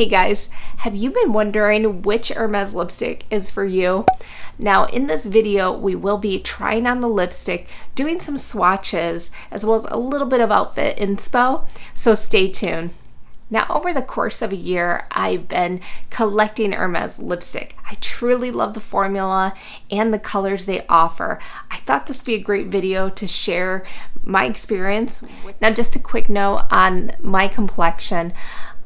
Hey guys, have you been wondering which Hermes lipstick is for you? Now in this video, we will be trying on the lipstick, doing some swatches, as well as a little bit of outfit inspo, so stay tuned. Now over the course of a year, I've been collecting Hermes lipstick. I truly love the formula and the colors they offer. I thought this would be a great video to share my experience. Now just a quick note on my complexion.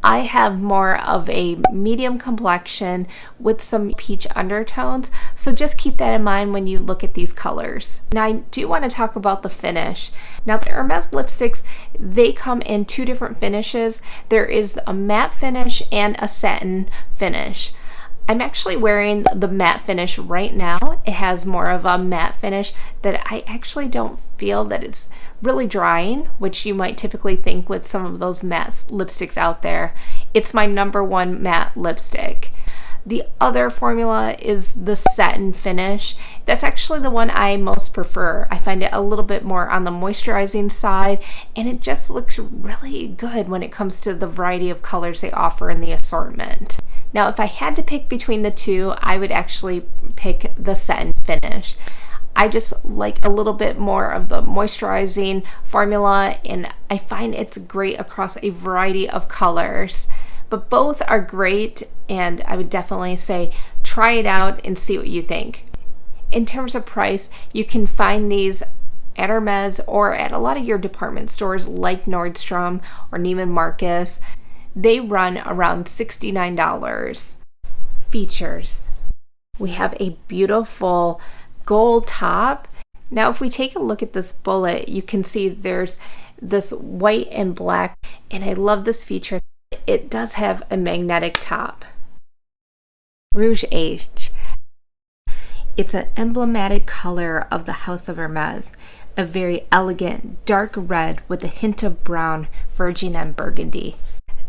I have more of a medium complexion with some peach undertones, so just keep that in mind when you look at these colors. Now I do want to talk about the finish. Now the Hermes lipsticks, they come in two different finishes. There is a matte finish and a satin finish. I'm actually wearing the matte finish right now. It has more of a matte finish that I actually don't feel that it's really drying, which you might typically think with some of those matte lipsticks out there. It's my #1 matte lipstick. The other formula is the satin finish. That's actually the one I most prefer. I find it a little bit more on the moisturizing side, and it just looks really good when it comes to the variety of colors they offer in the assortment. Now, if I had to pick between the two, I would actually pick the satin finish. I just like a little bit more of the moisturizing formula, and I find it's great across a variety of colors. But both are great, and I would definitely say try it out and see what you think. In terms of price, you can find these at Hermes or at a lot of your department stores like Nordstrom or Neiman Marcus. They run around $69. Features. We have a beautiful gold top. Now if we take a look at this bullet, you can see there's this white and black, and I love this feature. It does have a magnetic top. Rouge H. It's an emblematic color of the House of Hermes, a very elegant dark red with a hint of brown verging on burgundy.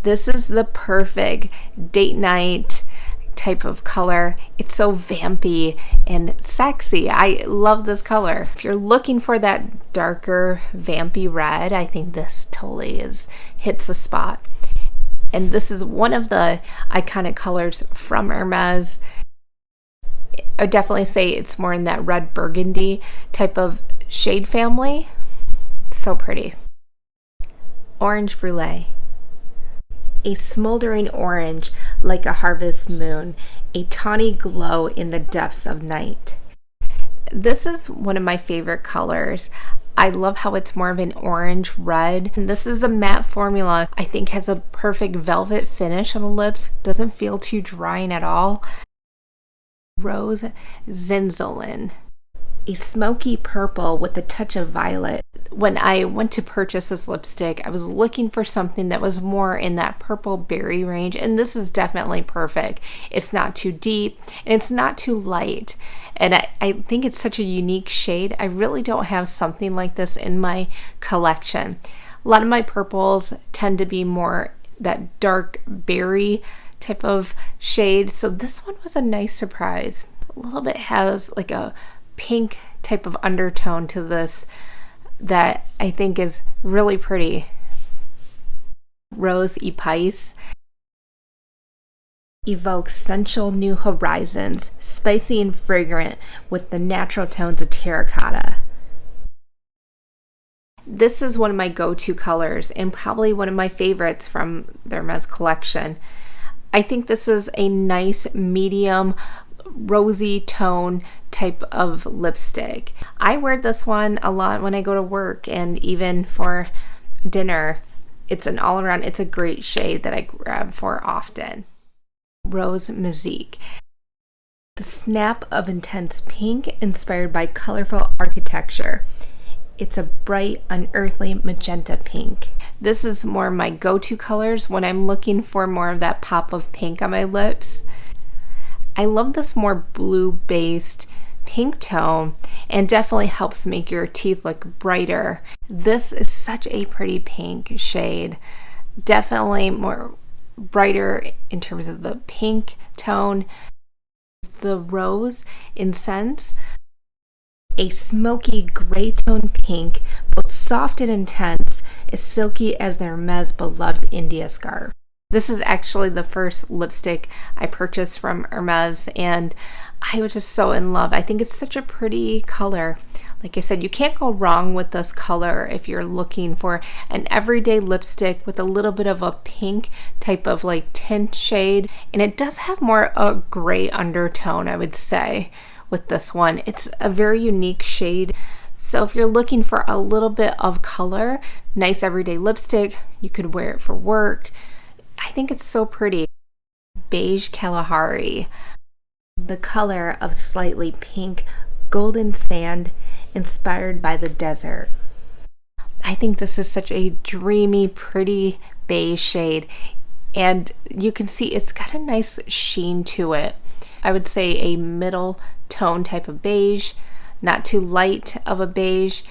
This is the perfect date night type of color. It's so vampy and sexy. I love this color. If you're looking for that darker vampy red, I think this totally hits the spot. And this is one of the iconic colors from Hermes. I would definitely say it's more in that red burgundy type of shade family. It's so pretty. Orange Brulee. A smoldering orange like a harvest moon, a tawny glow in the depths of night. This is one of my favorite colors. I love how it's more of an orange red. And this is a matte formula. I think has a perfect velvet finish on the lips. Doesn't feel too drying at all. Rose Zenzolin. A smoky purple with a touch of violet. When I went to purchase this lipstick, I was looking for something that was more in that purple berry range, and this is definitely perfect. It's not too deep, and it's not too light, and I think it's such a unique shade. I really don't have something like this in my collection. A lot of my purples tend to be more that dark berry type of shade, so this one was a nice surprise. A little bit has like a pink type of undertone to this that I think is really pretty. Rose Epice evokes sensual new horizons, spicy and fragrant with the natural tones of terracotta. This is one of my go-to colors and probably one of my favorites from the Hermes collection. I think this is a nice medium rosy tone type of lipstick. I wear this one a lot when I go to work and even for dinner. It's an all-around, it's a great shade that I grab for often. Rose Musique. The snap of intense pink inspired by colorful architecture. It's a bright, unearthly magenta pink. This is more my go-to colors when I'm looking for more of that pop of pink on my lips. I love this more blue-based pink tone and definitely helps make your teeth look brighter. This is such a pretty pink shade. Definitely more brighter in terms of the pink tone. The Rose Incense. A smoky gray tone pink, both soft and intense, as silky as the Hermes beloved India scarf. This is actually the first lipstick I purchased from Hermes, and I was just so in love. I think it's such a pretty color. Like I said, you can't go wrong with this color if you're looking for an everyday lipstick with a little bit of a pink type of like tint shade. And it does have more a gray undertone, I would say, with this one. It's a very unique shade. So if you're looking for a little bit of color, nice everyday lipstick, you could wear it for work. I think it's so pretty. Beige Kalahari. The color of slightly pink golden sand inspired by the desert. I think this is such a dreamy, pretty beige shade, and you can see it's got a nice sheen to it. I would say a middle tone type of beige, not too light of a beige.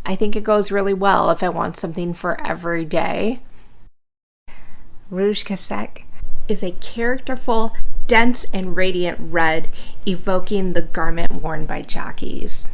I think it goes really well if I want something for every day. Rouge H is a characterful, dense and radiant red, evoking the garment worn by jockeys.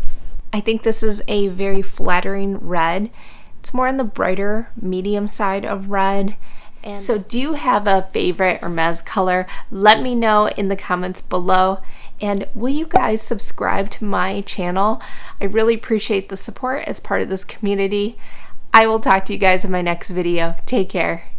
I think this is a very flattering red. It's more on the brighter, medium side of red. And so do you have a favorite Hermes color? Let me know in the comments below. And will you guys subscribe to my channel? I really appreciate the support as part of this community. I will talk to you guys in my next video. Take care.